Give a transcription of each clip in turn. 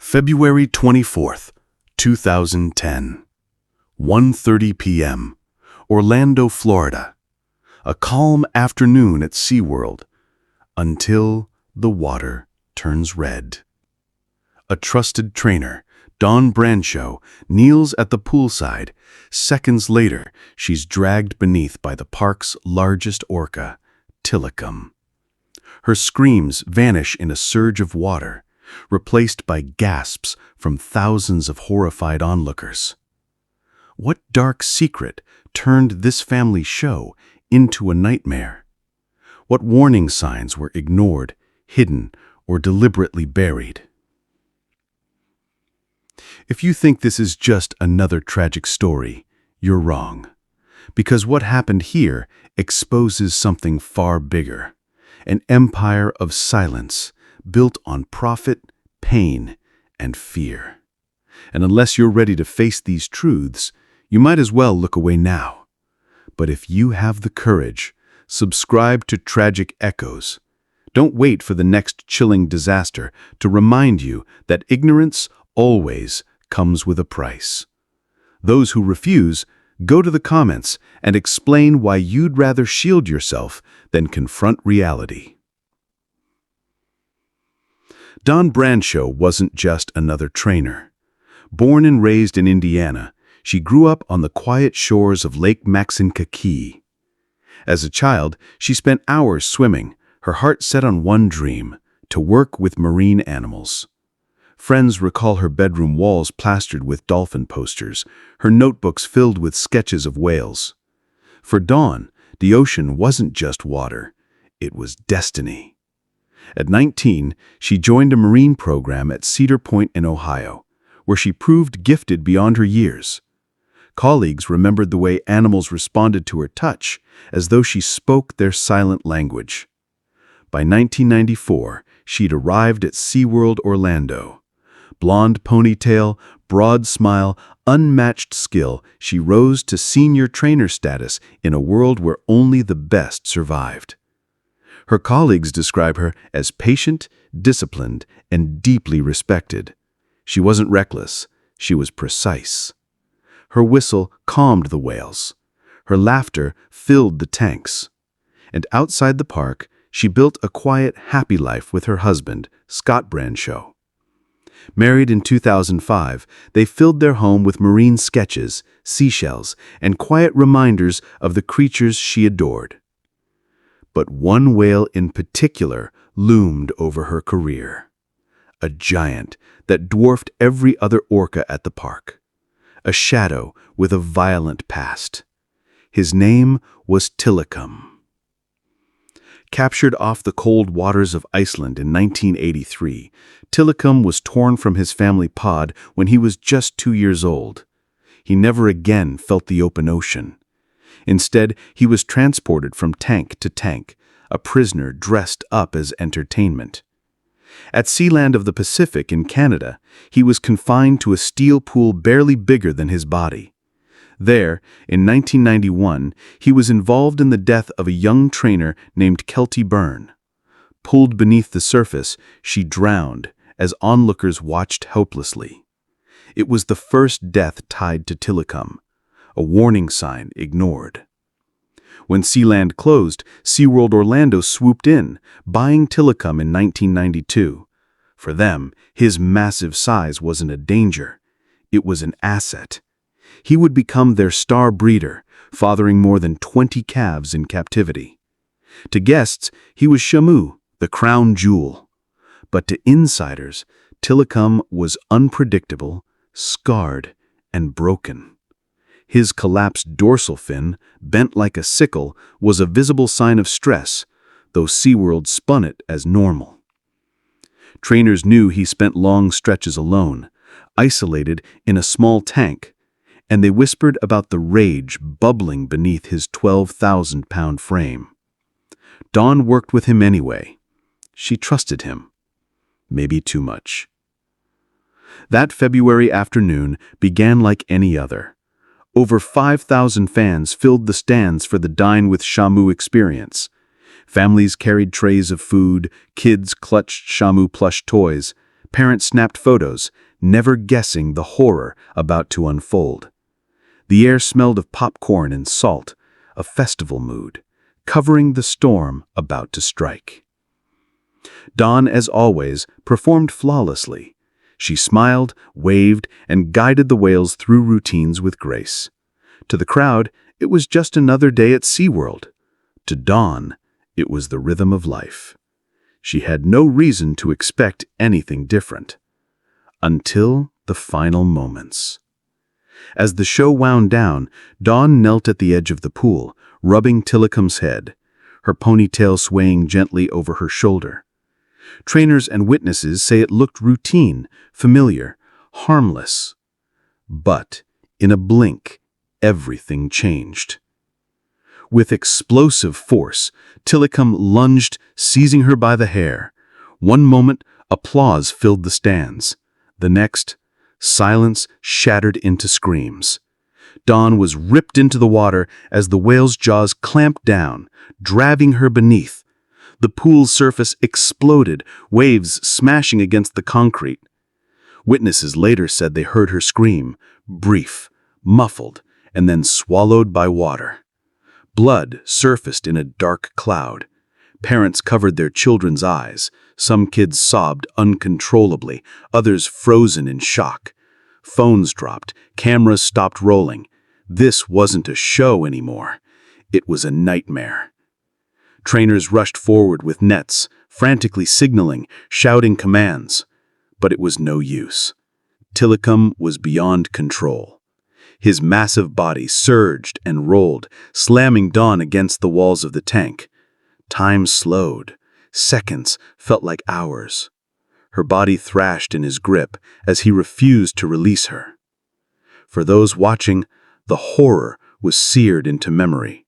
February 24th, 2010, 1:30 p.m., Orlando, Florida. A calm afternoon at SeaWorld, until the water turns red. A trusted trainer, Dawn Brancheau, kneels at the poolside. Seconds later, she's dragged beneath by the park's largest orca, Tilikum. Her screams vanish in a surge of water, replaced by gasps from thousands of horrified onlookers. What dark secret turned this family show into a nightmare? What warning signs were ignored, hidden, or deliberately buried? If you think this is just another tragic story, you're wrong. Because what happened here exposes something far bigger. An empire of silence, built on profit, pain, and fear. And unless you're ready to face these truths, you might as well look away now. But if you have the courage, subscribe to Tragic Echoes. Don't wait for the next chilling disaster to remind you that ignorance always comes with a price. Those who refuse, go to the comments and explain why you'd rather shield yourself than confront reality. Dawn Brancheau wasn't just another trainer. Born and raised in Indiana, she grew up on the quiet shores of Lake Maxincaquis. As a child, she spent hours swimming, her heart set on one dream: to work with marine animals. Friends recall her bedroom walls plastered with dolphin posters, her notebooks filled with sketches of whales. For Dawn, the ocean wasn't just water, it was destiny. At 19, she joined a marine program at Cedar Point in Ohio, where she proved gifted beyond her years. Colleagues remembered the way animals responded to her touch, as though she spoke their silent language. By 1994, she'd arrived at SeaWorld Orlando. Blonde ponytail, broad smile, unmatched skill, she rose to senior trainer status in a world where only the best survived. Her colleagues describe her as patient, disciplined, and deeply respected. She wasn't reckless, she was precise. Her whistle calmed the whales. Her laughter filled the tanks. And outside the park, she built a quiet, happy life with her husband, Scott Brancheau. Married in 2005, they filled their home with marine sketches, seashells, and quiet reminders of the creatures she adored. But one whale in particular loomed over her career. A giant that dwarfed every other orca at the park. A shadow with a violent past. His name was Tilikum. Captured off the cold waters of Iceland in 1983, Tilikum was torn from his family pod when he was just 2 years old. He never again felt the open ocean. Instead, he was transported from tank to tank, a prisoner dressed up as entertainment. At Sealand of the Pacific in Canada, he was confined to a steel pool barely bigger than his body. There, in 1991, he was involved in the death of a young trainer named Kelty Byrne. Pulled beneath the surface, she drowned as onlookers watched helplessly. It was the first death tied to Tilikum, a warning sign ignored. When Sealand closed, SeaWorld Orlando swooped in, buying Tilikum in 1992. For them, his massive size wasn't a danger. It was an asset. He would become their star breeder, fathering more than 20 calves in captivity. To guests, he was Shamu, the crown jewel. But to insiders, Tilikum was unpredictable, scarred, and broken. His collapsed dorsal fin, bent like a sickle, was a visible sign of stress, though SeaWorld spun it as normal. Trainers knew he spent long stretches alone, isolated in a small tank, and they whispered about the rage bubbling beneath his 12,000-pound frame. Dawn worked with him anyway. She trusted him. Maybe too much. That February afternoon began like any other. Over 5,000 fans filled the stands for the Dine with Shamu experience. Families carried trays of food, kids clutched Shamu plush toys, Parents snapped photos, never guessing the horror about to unfold. The air smelled of popcorn and salt, a festival mood, covering the storm about to strike. Dawn, as always, performed flawlessly. She smiled, waved, and guided the whales through routines with grace. To the crowd, it was just another day at SeaWorld. To Dawn, it was the rhythm of life. She had no reason to expect anything different. Until the final moments. As the show wound down, Dawn knelt at the edge of the pool, rubbing Tilikum's head, her ponytail swaying gently over her shoulder. Trainers and witnesses say it looked routine, familiar, harmless. But, in a blink, everything changed. With explosive force, Tilikum lunged, seizing her by the hair. One moment, applause filled the stands. The next, silence shattered into screams. Dawn was ripped into the water as the whale's jaws clamped down, dragging her beneath. The pool's surface exploded, waves smashing against the concrete. Witnesses later said they heard her scream, brief, muffled, and then swallowed by water. Blood surfaced in a dark cloud. Parents covered their children's eyes. Some kids sobbed uncontrollably, others frozen in shock. Phones dropped, cameras stopped rolling. This wasn't a show anymore. It was a nightmare. Trainers rushed forward with nets, frantically signaling, shouting commands. But it was no use. Tilikum was beyond control. His massive body surged and rolled, slamming Dawn against the walls of the tank. Time slowed. Seconds felt like hours. Her body thrashed in his grip as he refused to release her. For those watching, the horror was seared into memory.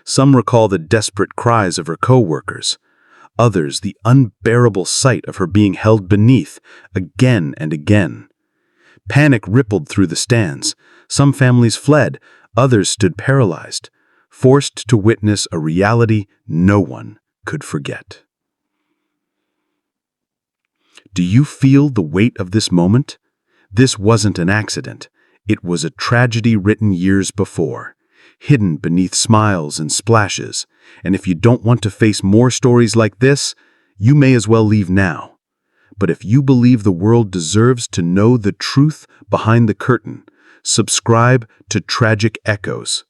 Some recall the desperate cries of her co-workers. Others, the unbearable sight of her being held beneath, again and again. Panic rippled through the stands. Some families fled, others stood paralyzed, forced to witness a reality no one could forget. Do you feel the weight of this moment? This wasn't an accident. It was a tragedy written years before, hidden beneath smiles and splashes. And if you don't want to face more stories like this, you may as well leave now. But if you believe the world deserves to know the truth behind the curtain, subscribe to Tragic Echoes.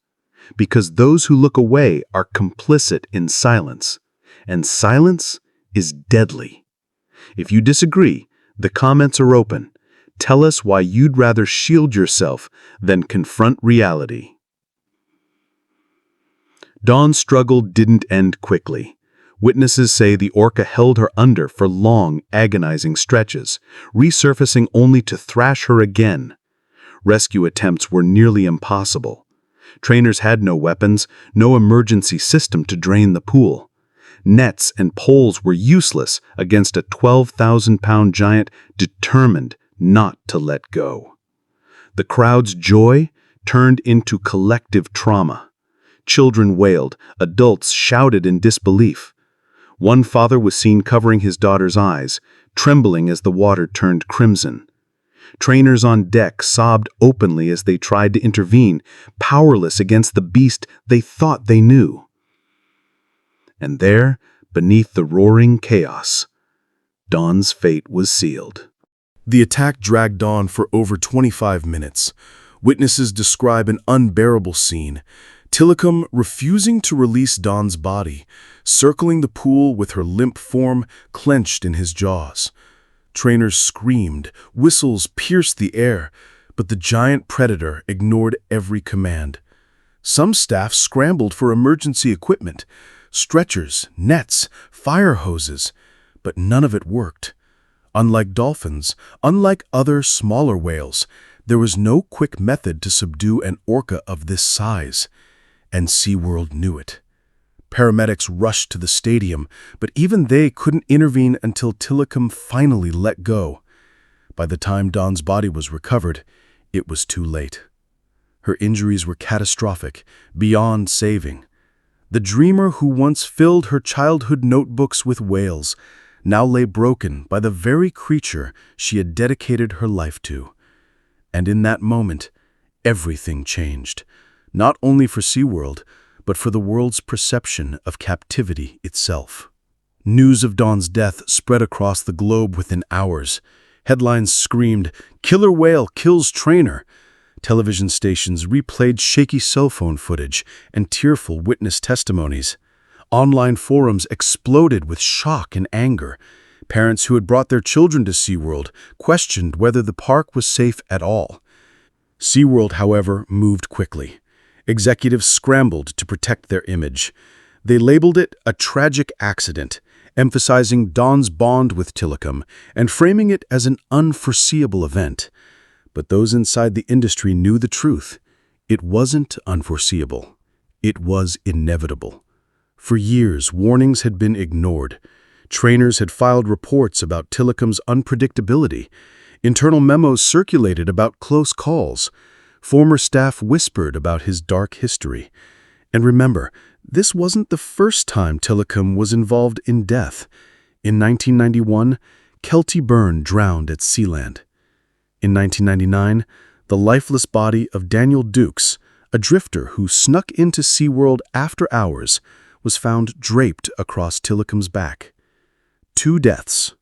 Because those who look away are complicit in silence, and silence is deadly. If you disagree, the comments are open. Tell us why you'd rather shield yourself than confront reality. Dawn's struggle didn't end quickly. Witnesses say the orca held her under for long, agonizing stretches, resurfacing only to thrash her again. Rescue attempts were nearly impossible. Trainers had no weapons, no emergency system to drain the pool. Nets and poles were useless against a 12,000-pound giant determined not to let go. The crowd's joy turned into collective trauma. Children wailed, adults shouted in disbelief. One father was seen covering his daughter's eyes, trembling as the water turned crimson. Trainers on deck sobbed openly as they tried to intervene, powerless against the beast they thought they knew. And there, beneath the roaring chaos, Dawn's fate was sealed. The attack dragged on for over 25 minutes. Witnesses describe an unbearable scene. Tilikum refusing to release Dawn's body, circling the pool with her limp form clenched in his jaws. Trainers screamed, whistles pierced the air, but the giant predator ignored every command. Some staff scrambled for emergency equipment, stretchers, nets, fire hoses, but none of it worked. Unlike dolphins, unlike other smaller whales, there was no quick method to subdue an orca of this size, and SeaWorld knew it. Paramedics rushed to the stadium, but even they couldn't intervene until Tilikum finally let go. By the time Dawn's body was recovered, it was too late. Her injuries were catastrophic, beyond saving. The dreamer who once filled her childhood notebooks with whales now lay broken by the very creature she had dedicated her life to. And in that moment, everything changed, not only for SeaWorld, but for the world's perception of captivity itself. News of Dawn's death spread across the globe within hours. Headlines screamed, "Killer whale kills trainer." Television stations replayed shaky cell phone footage and tearful witness testimonies. Online forums exploded with shock and anger. Parents who had brought their children to SeaWorld questioned whether the park was safe at all. SeaWorld, however, moved quickly. Executives scrambled to protect their image. They labeled it a tragic accident, emphasizing Dawn's bond with Tilikum and framing it as an unforeseeable event. But those inside the industry knew the truth. It wasn't unforeseeable. It was inevitable. For years, warnings had been ignored. Trainers had filed reports about Tilikum's unpredictability. Internal memos circulated about close calls. Former staff whispered about his dark history. And remember, this wasn't the first time Tilikum was involved in death. In 1991, Kelty Byrne drowned at Sealand. In 1999, the lifeless body of Daniel Dukes, a drifter who snuck into SeaWorld after hours, was found draped across Tilikum's back. 2 deaths.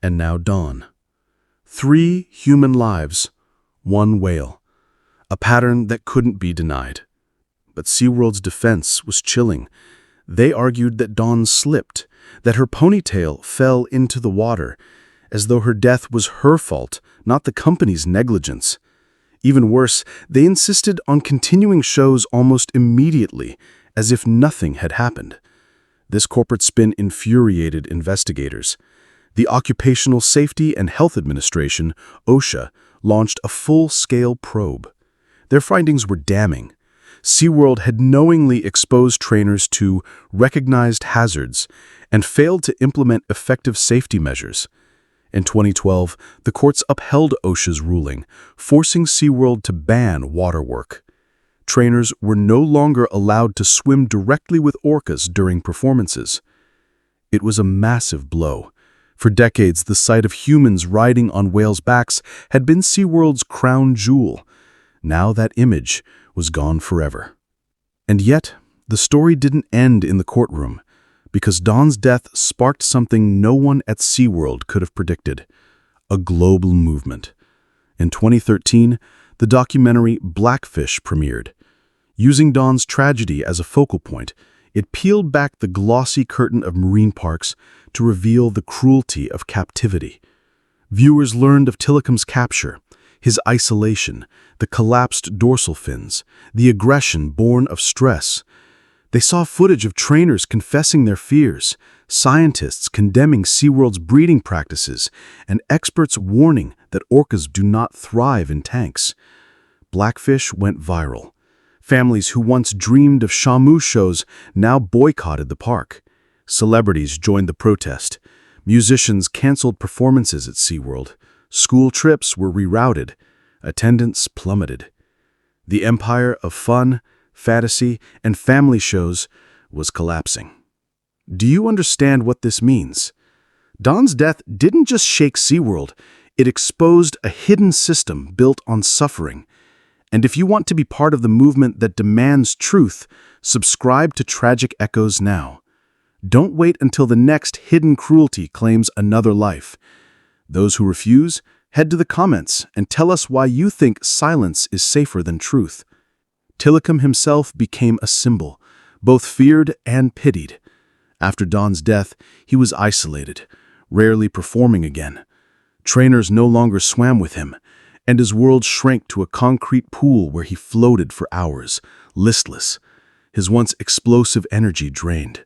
And now Dawn. 3 human lives, 1 whale. A pattern that couldn't be denied. But SeaWorld's defense was chilling. They argued that Dawn slipped, that her ponytail fell into the water, as though her death was her fault, not the company's negligence. Even worse, they insisted on continuing shows almost immediately, as if nothing had happened. This corporate spin infuriated investigators. The Occupational Safety and Health Administration, OSHA, launched a full-scale probe. Their findings were damning. SeaWorld had knowingly exposed trainers to recognized hazards and failed to implement effective safety measures. In 2012, the courts upheld OSHA's ruling, forcing SeaWorld to ban waterwork. Trainers were no longer allowed to swim directly with orcas during performances. It was a massive blow. For decades, the sight of humans riding on whales' backs had been SeaWorld's crown jewel. Now that image was gone forever. And yet, the story didn't end in the courtroom, because Dawn's death sparked something no one at SeaWorld could have predicted: a global movement. In 2013, the documentary Blackfish premiered. Using Dawn's tragedy as a focal point, it peeled back the glossy curtain of marine parks to reveal the cruelty of captivity. Viewers learned of Tilikum's capture, his isolation, the collapsed dorsal fins, the aggression born of stress. They saw footage of trainers confessing their fears, scientists condemning SeaWorld's breeding practices, and experts warning that orcas do not thrive in tanks. Blackfish went viral. Families who once dreamed of Shamu shows now boycotted the park. Celebrities joined the protest. Musicians canceled performances at SeaWorld. School trips were rerouted. Attendance plummeted. The empire of fun, fantasy, and family shows was collapsing. Do you understand what this means? Dawn's death didn't just shake SeaWorld, it exposed a hidden system built on suffering. And if you want to be part of the movement that demands truth, subscribe to Tragic Echoes now. Don't wait until the next hidden cruelty claims another life. Those who refuse, head to the comments and tell us why you think silence is safer than truth. Tilikum himself became a symbol, both feared and pitied. After Dawn's death, he was isolated, rarely performing again. Trainers no longer swam with him, and his world shrank to a concrete pool where he floated for hours, listless, his once explosive energy drained.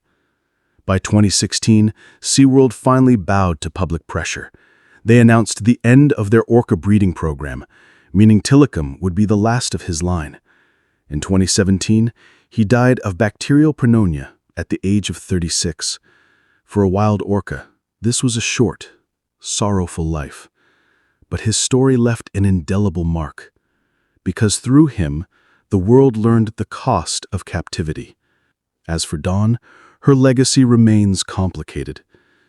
By 2016, SeaWorld finally bowed to public pressure. They announced the end of their orca breeding program, meaning Tilikum would be the last of his line. In 2017, he died of bacterial pneumonia at the age of 36. For a wild orca, this was a short, sorrowful life. But his story left an indelible mark, because through him, the world learned the cost of captivity. As for Dawn, her legacy remains complicated.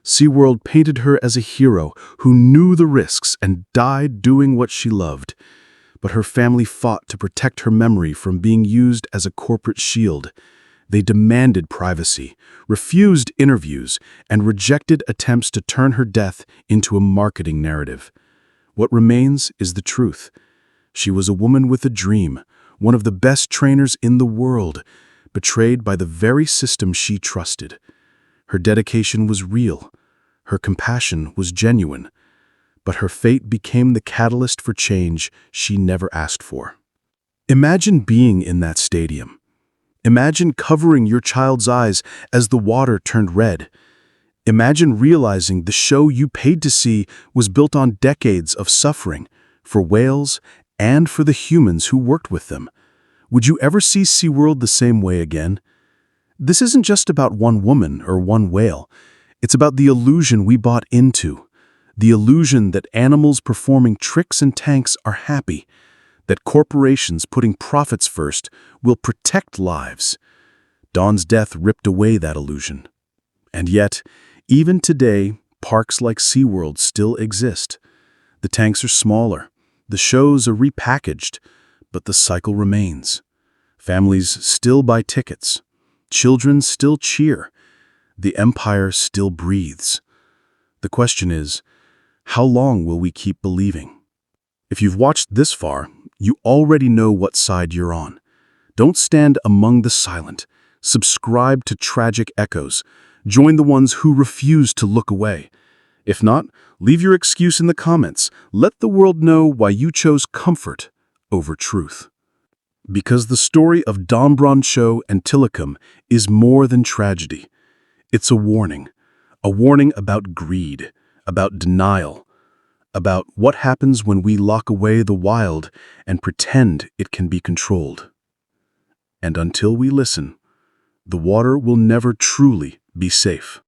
SeaWorld painted her as a hero who knew the risks and died doing what she loved. But her family fought to protect her memory from being used as a corporate shield. They demanded privacy, refused interviews, and rejected attempts to turn her death into a marketing narrative. What remains is the truth. She was a woman with a dream, one of the best trainers in the world, betrayed by the very system she trusted. Her dedication was real. Her compassion was genuine. But her fate became the catalyst for change she never asked for. Imagine being in that stadium. Imagine covering your child's eyes as the water turned red. Imagine realizing the show you paid to see was built on decades of suffering for whales and for the humans who worked with them. Would you ever see SeaWorld the same way again? This isn't just about one woman or one whale. It's about the illusion we bought into. The illusion that animals performing tricks in tanks are happy, that corporations putting profits first will protect lives. Dawn's death ripped away that illusion. And yet, even today, parks like SeaWorld still exist. The tanks are smaller, the shows are repackaged, but the cycle remains. Families still buy tickets. Children still cheer. The empire still breathes. The question is, how long will we keep believing? If you've watched this far, you already know what side you're on. Don't stand among the silent. Subscribe to Tragic Echoes. Join the ones who refuse to look away. If not, leave your excuse in the comments. Let the world know why you chose comfort over truth. Because the story of Dawn Brancheau and Tilikum is more than tragedy. It's a warning about greed, about denial, about what happens when we lock away the wild and pretend it can be controlled. And until we listen, the water will never truly be safe.